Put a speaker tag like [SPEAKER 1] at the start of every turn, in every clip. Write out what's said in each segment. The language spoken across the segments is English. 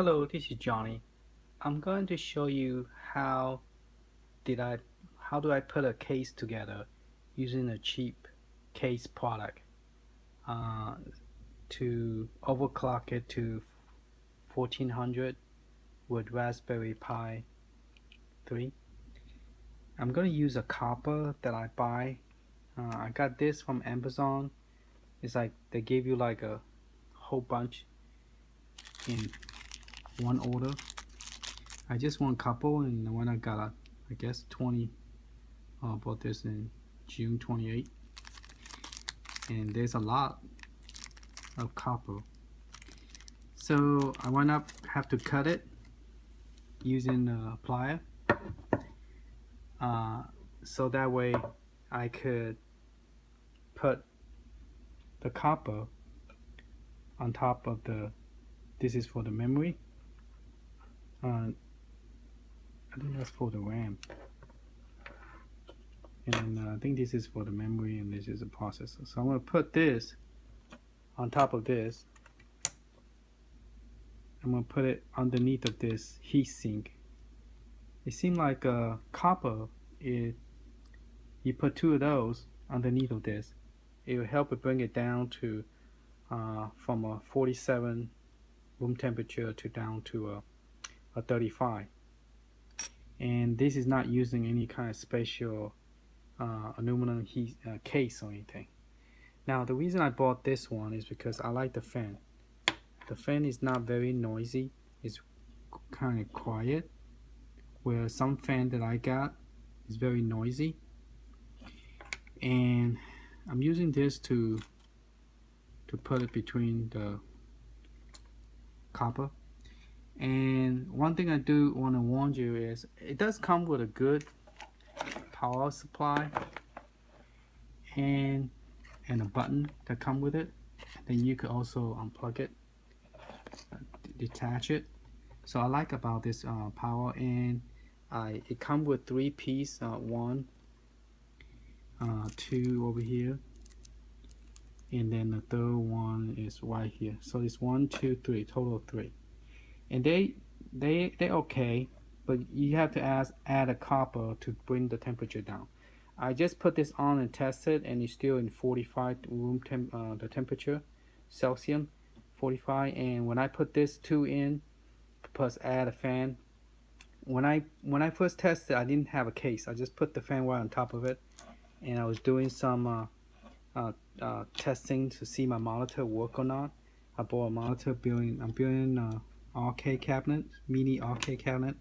[SPEAKER 1] Hello, this is Johnny. I'm going to show you did I how do I put a case together using a cheap case product uh, to overclock it to 1400 with Raspberry Pi 3. I'm going to use a copper that I buy. I got this from Amazon. It's like they gave you like a whole bunch in one order. I just want a couple, and when I got I guess 20. Bought this in June 28, and there's a lot of copper. So I went up, have to cut it using a plier, so that way I could put the copper on top of this is for the memory. I think that's for the RAM. And I think this is for the memory, and this is a processor. So I'm going to put this on top of this. I'm going to put it underneath of this heatsink. It seemed like copper, you put two of those underneath of this, it will help it bring it down to from a 47 room temperature to down to a 35. And this is not using any kind of special aluminum case or anything. Now the reason I bought this one is because I like the fan. The fan is not very noisy. It's kind of quiet, where some fan that I got is very noisy. And I'm using this to put it between the copper. And one thing I do want to warn you is it does come with a good power supply and a button that come with it. Then you could also unplug it, detach it. So I like about this power, and it come with 3 pieces, 1, 2 over here, and then the third one is right here. So it's 1, 2, 3, total of 3. And they're okay, but you have to add a copper to bring the temperature down. I just put this on and tested, and it's still in 45 room the temperature, Celsius 45. And when I put this 2 in, plus add a fan, when I first tested, I didn't have a case. I just put the fan right on top of it, and I was doing some testing to see my monitor work or not. I bought a monitor I'm building arcade cabinet, mini arcade cabinet,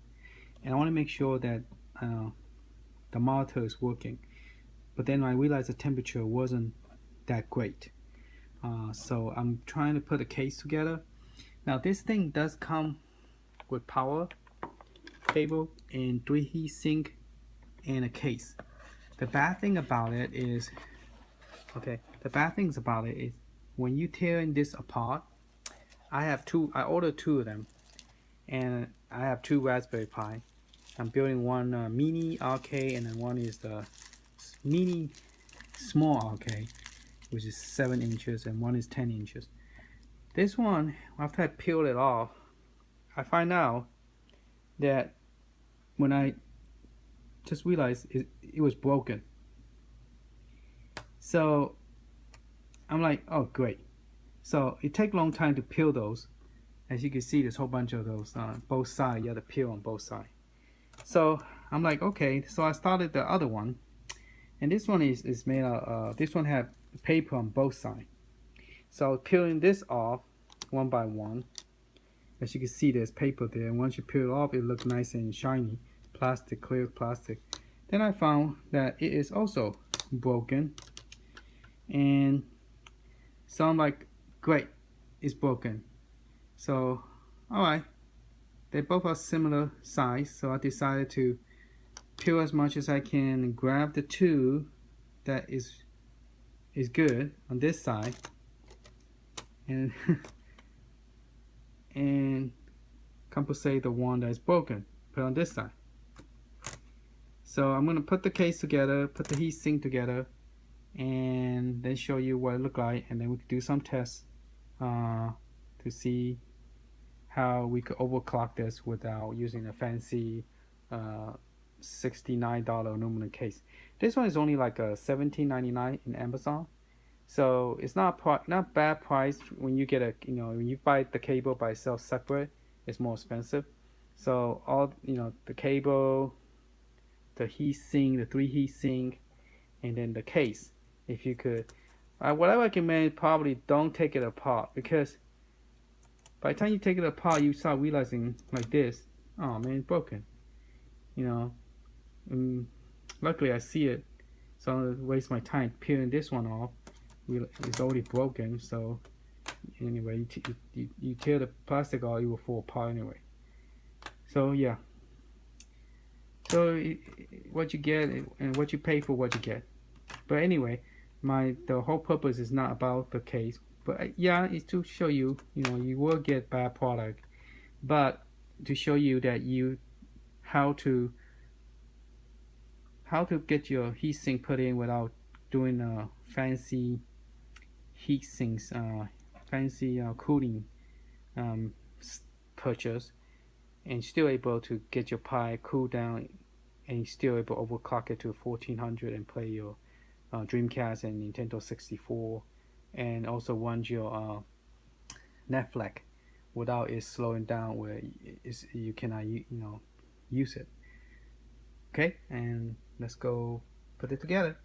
[SPEAKER 1] and I want to make sure that the monitor is working. But then I realized the temperature wasn't that great, so I'm trying to put a case together. Now this thing does come with power cable and 3 heatsink and a case. The bad thing about it is, when you tearing this apart, I ordered 2 of them, and I have 2 Raspberry Pi. I'm building one mini arcade, and then one is the mini small arcade, which is 7 inches, and one is 10 inches. This one, after I peeled it off, I find out that when I just realized it was broken. So I'm like, oh great. So it takes a long time to peel those. As you can see, there's a whole bunch of those on both sides. You have to peel on both sides. So I'm like, okay. So I started the other one, and this one is made out. This one had paper on both sides. So peeling this off one by one. As you can see, there's paper there. And once you peel it off, it looks nice and shiny, plastic, clear plastic. Then I found that it is also broken, and so I'm like, great, it's broken. So, alright, they both are similar size, so I decided to peel as much as I can and grab the 2 that is good on this side, and and compensate the one that's broken, put on this side. So I'm gonna put the case together, put the heatsink together, and then show you what it look like, and then we can do some tests to see how we could overclock this without using a fancy $69 aluminum case. This one is only like a $17.99 in Amazon, so it's not bad price. When you get when you buy the cable by itself separate, it's more expensive. So all the cable, the heatsink, the 3 heatsink, and then the case. If you could, what I recommend, probably don't take it apart, because by the time you take it apart, you start realizing like this, oh man, it's broken. Luckily I see it, so I don't waste my time peeling this one off. It's already broken, so anyway, you tear the plastic off, it will fall apart anyway. So yeah, so what you get and what you pay for what you get. But anyway, the whole purpose is not about the case, but yeah, it's to show you, you will get bad product, but to show you that how to get your heatsink put in without doing a fancy heatsinks, fancy cooling purchase, and still able to get your Pi cooled down, and still able to overclock it to 1400 and play your Dreamcast and Nintendo 64, and also run your Netflix without it slowing down where you cannot use it. Okay, and let's go put it together.